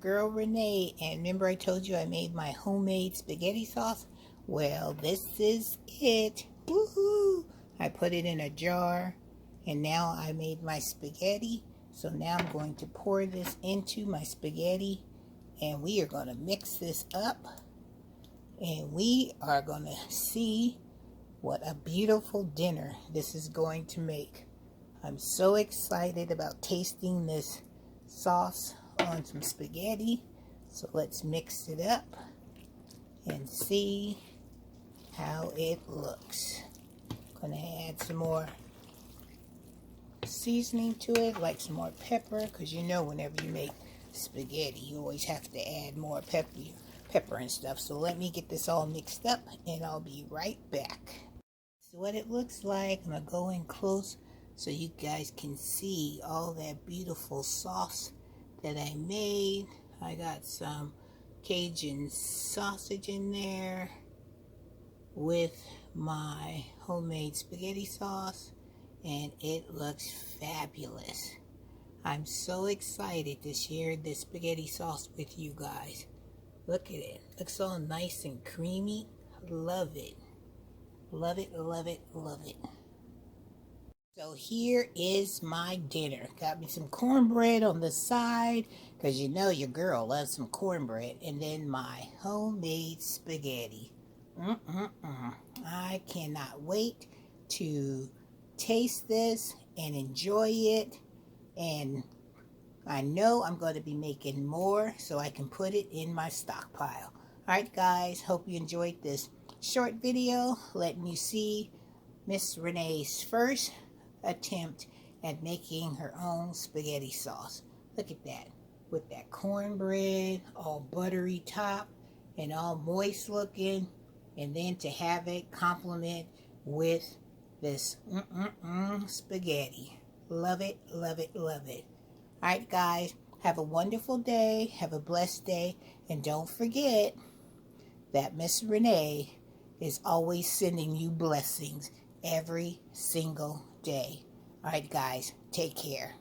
girl Renee, and remember I told you I made my homemade spaghetti sauce? Well, this is it. Woohoo! I put it in a jar, and now I made my spaghetti. So now I'm going to pour this into my spaghetti, and we are going to mix this up, and we are going to see what a beautiful dinner this is going to make. I'm so excited about tasting this sauce on some spaghetti. So let's mix it up and see how it looks. Gonna add some more seasoning to it, like some more pepper, because you know whenever you make spaghetti you always have to add more pepper and stuff. So let me get this all mixed up and I'll be right back. So what it looks like, I'm gonna go in close so you guys can see all that beautiful sauce that I made. I got some Cajun sausage in there with my homemade spaghetti sauce, and it looks fabulous. I'm so excited to share this spaghetti sauce with you guys. Look at it. Looks all nice and creamy. Love it. Love it, love it, love it. So here is my dinner. Got me some cornbread on the side, because you know your girl loves some cornbread. And then my homemade spaghetti. I cannot wait to taste this and enjoy it. And I know I'm going to be making more so I can put it in my stockpile. Alright guys, hope you enjoyed this short video letting you see Miss Renee's first attempt at making her own spaghetti sauce. Look at that, with that cornbread all buttery top and all moist looking, and then to have it complement with this spaghetti. Love it, love it, love it. Alright guys, have a wonderful day, have a blessed day, and don't forget that Miss Renee is always sending you blessings every single day. Alright guys, take care.